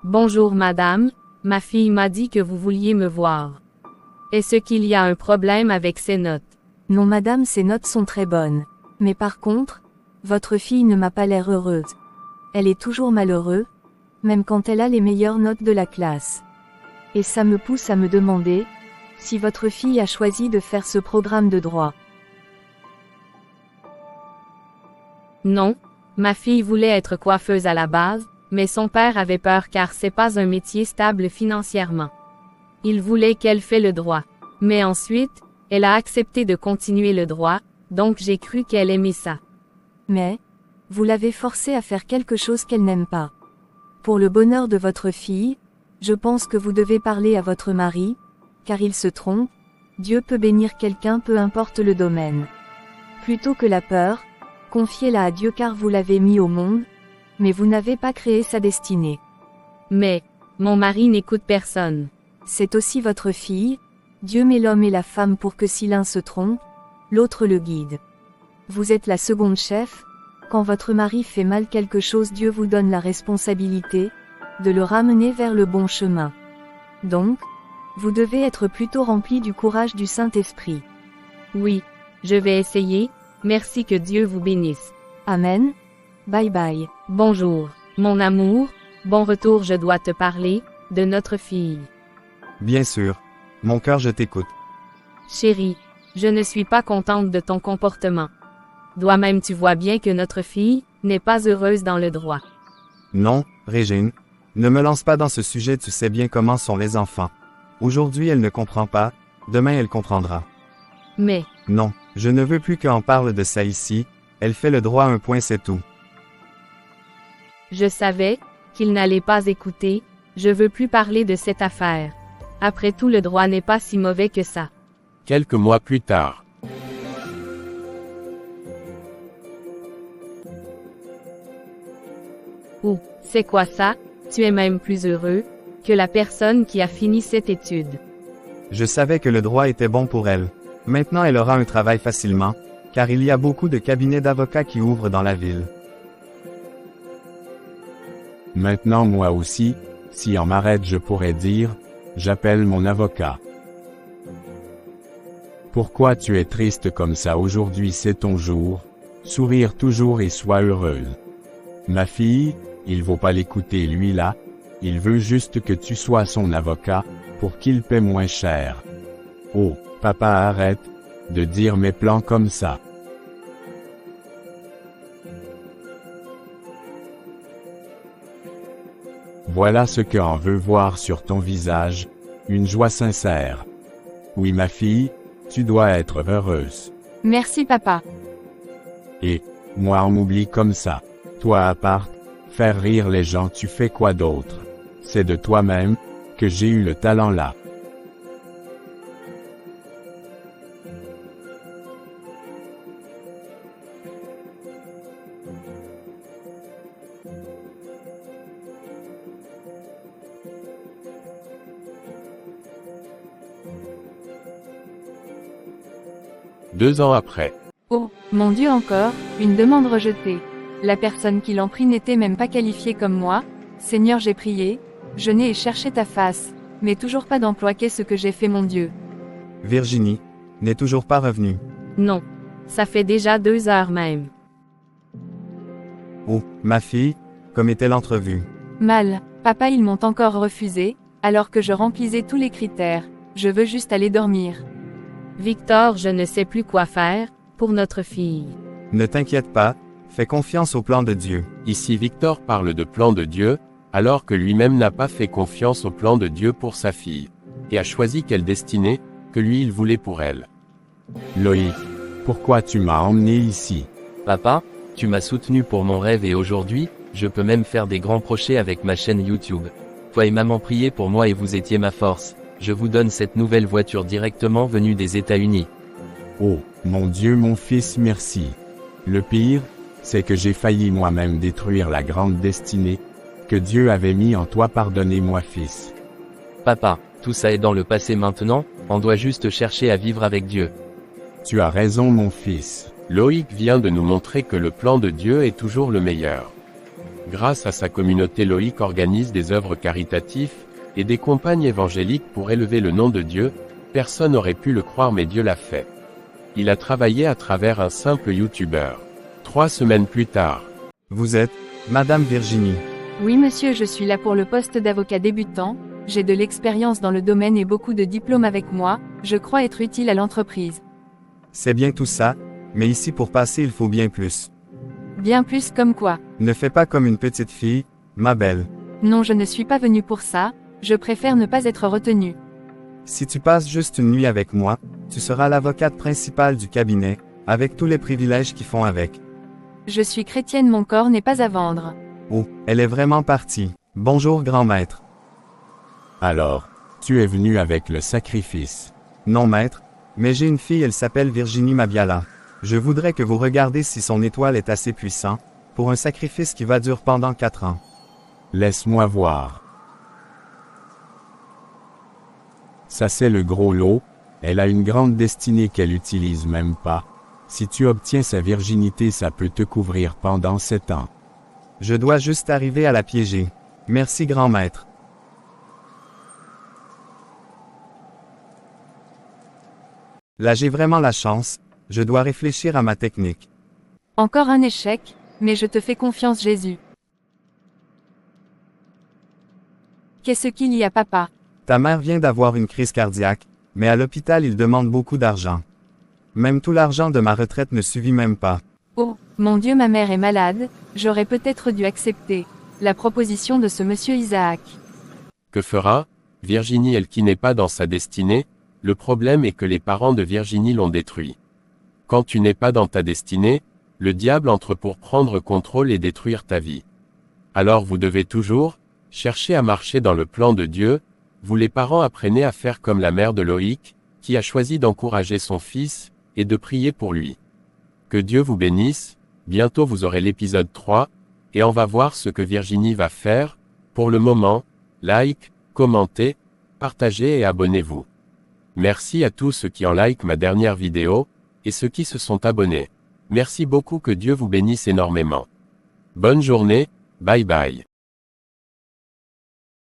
Bonjour madame, ma fille m'a dit que vous vouliez me voir. Est-ce qu'il y a un problème avec ces notes? Non madame, ces notes sont très bonnes. Mais par contre, votre fille ne m'a pas l'air heureuse. Elle est toujours malheureuse, même quand elle a les meilleures notes de la classe. Et ça me pousse à me demander si votre fille a choisi de faire ce programme de droit. Non, ma fille voulait être coiffeuse à la base, mais son père avait peur car c'est pas un métier stable financièrement. Il voulait qu'elle fait le droit. Mais ensuite, elle a accepté de continuer le droit, donc j'ai cru qu'elle aimait ça. Mais, vous l'avez forcée à faire quelque chose qu'elle n'aime pas. Pour le bonheur de votre fille, je pense que vous devez parler à votre mari, car il se trompe, Dieu peut bénir quelqu'un peu importe le domaine. Plutôt que la peur, confiez-la à Dieu car vous l'avez mis au monde, mais vous n'avez pas créé sa destinée. Mais, mon mari n'écoute personne. C'est aussi votre fille, Dieu met l'homme et la femme pour que si l'un se trompe, l'autre le guide. Vous êtes la seconde chef, quand votre mari fait mal quelque chose, Dieu vous donne la responsabilité de le ramener vers le bon chemin. Donc, vous devez être plutôt rempli du courage du Saint-Esprit. Oui, je vais essayer, merci, que Dieu vous bénisse. Amen. Bye bye. Bonjour, mon amour, bon retour, je dois te parler de notre fille. Bien sûr. Mon cœur, je t'écoute. Chérie, je ne suis pas contente de ton comportement. Toi-même tu vois bien que notre fille n'est pas heureuse dans le droit. Non, Régine. Ne me lance pas dans ce sujet, tu sais bien comment sont les enfants. Aujourd'hui elle ne comprend pas, demain elle comprendra. Mais, Non, je ne veux plus qu'on parle de ça ici, elle fait le droit, un point, c'est tout. je savais qu'il n'allait pas écouter, je veux plus parler de cette affaire. Après tout, le droit n'est pas si mauvais que ça. Quelques mois plus tard. Ou, c'est quoi ça? Tu es même plus heureux que la personne qui a fini cette étude. Je savais que le droit était bon pour elle. Maintenant elle aura un travail facilement, car il y a beaucoup de cabinets d'avocats qui ouvrent dans la ville. Maintenant moi aussi, si on m'arrête je pourrais dire, j'appelle mon avocat. Pourquoi tu es triste comme ça aujourd'hui, c'est ton jour, sourire toujours et sois heureuse. Ma fille, il vaut pas l'écouter lui là, il veut juste que tu sois son avocat, pour qu'il paie moins cher. Oh, papa arrête de dire mes plans comme ça. Voilà ce qu'on veut voir sur ton visage, une joie sincère. Oui ma fille, tu dois être heureuse. Merci papa. Et, moi on m'oublie comme ça. Toi à part, faire rire les gens, tu fais quoi d'autre? C'est de toi-même que j'ai eu le talent là. Deux ans après. Oh, mon Dieu, encore, une demande rejetée. La personne qui l'en prie n'était même pas qualifiée comme moi. Seigneur, j'ai prié, jeûné et cherché ta face, mais toujours pas d'emploi. Qu'est-ce que j'ai fait, mon Dieu? Virginie n'est toujours pas revenue. Non, ça fait déjà 2 heures même. Oh, ma fille, comme était l'entrevue? Mal, papa, ils m'ont encore refusé, alors que je remplissais tous les critères. Je veux juste aller dormir. Victor, je ne sais plus quoi faire pour notre fille. Ne t'inquiète pas, fais confiance au plan de Dieu. Ici Victor parle de plan de Dieu, alors que lui-même n'a pas fait confiance au plan de Dieu pour sa fille, et a choisi quelle destinée que lui il voulait pour elle. Loïc, pourquoi tu m'as emmené ici? Papa, tu m'as soutenu pour mon rêve et aujourd'hui, je peux même faire des grands projets avec ma chaîne YouTube. Toi et maman priez pour moi et vous étiez ma force. Je vous donne cette nouvelle voiture directement venue des États-Unis. Oh, mon Dieu mon fils, merci. Le pire, c'est que j'ai failli moi-même détruire la grande destinée que Dieu avait mis en toi. Pardonnez-moi fils. Papa, tout ça est dans le passé maintenant, on doit juste chercher à vivre avec Dieu. Tu as raison mon fils. Loïc vient de nous montrer que le plan de Dieu est toujours le meilleur. Grâce à sa communauté, Loïc organise des œuvres caritatives et des campagnes évangéliques pour élever le nom de Dieu. Personne n'aurait pu le croire, mais Dieu l'a fait. Il a travaillé à travers un simple youtubeur. 3 semaines plus tard. Vous êtes, Madame Virginie. Oui monsieur, je suis là pour le poste d'avocat débutant, j'ai de l'expérience dans le domaine et beaucoup de diplômes avec moi, je crois être utile à l'entreprise. C'est bien tout ça, mais ici pour passer il faut bien plus. Bien plus comme quoi? Ne fais pas comme une petite fille, ma belle. Non, je ne suis pas venu pour ça, je préfère ne pas être retenu. Si tu passes juste une nuit avec moi, tu seras l'avocate principale du cabinet, avec tous les privilèges qui font avec. Je suis chrétienne, mon corps n'est pas à vendre. Oh, elle est vraiment partie. Bonjour grand maître. Alors, tu es venu avec le sacrifice. Non maître, mais j'ai une fille, elle s'appelle Virginie Mabiala. Je voudrais que vous regardiez si son étoile est assez puissant, pour un sacrifice qui va durer pendant 4 ans. Laisse-moi voir. Ça c'est le gros lot, elle a une grande destinée qu'elle utilise même pas. Si tu obtiens sa virginité, ça peut te couvrir pendant 7 ans. Je dois juste arriver à la piéger. Merci grand maître. Là j'ai vraiment la chance, je dois réfléchir à ma technique. Encore un échec, mais je te fais confiance Jésus. Qu'est-ce qu'il y a papa? Ta mère vient d'avoir une crise cardiaque, mais à l'hôpital ils demandent beaucoup d'argent. Même tout l'argent de ma retraite ne suffit même pas. Oh, mon Dieu, ma mère est malade, j'aurais peut-être dû accepter la proposition de ce monsieur Isaac. Que fera Virginie, elle qui n'est pas dans sa destinée? Le problème est que les parents de Virginie l'ont détruit. Quand tu n'es pas dans ta destinée, le diable entre pour prendre contrôle et détruire ta vie. Alors vous devez toujours chercher à marcher dans le plan de Dieu. Vous les parents apprenez à faire comme la mère de Loïc, qui a choisi d'encourager son fils, et de prier pour lui. Que Dieu vous bénisse, bientôt vous aurez l'épisode 3, et on va voir ce que Virginie va faire. Pour le moment, like, commentez, partagez et abonnez-vous. Merci à tous ceux qui ont like ma dernière vidéo, et ceux qui se sont abonnés. Merci beaucoup, que Dieu vous bénisse énormément. Bonne journée, bye bye.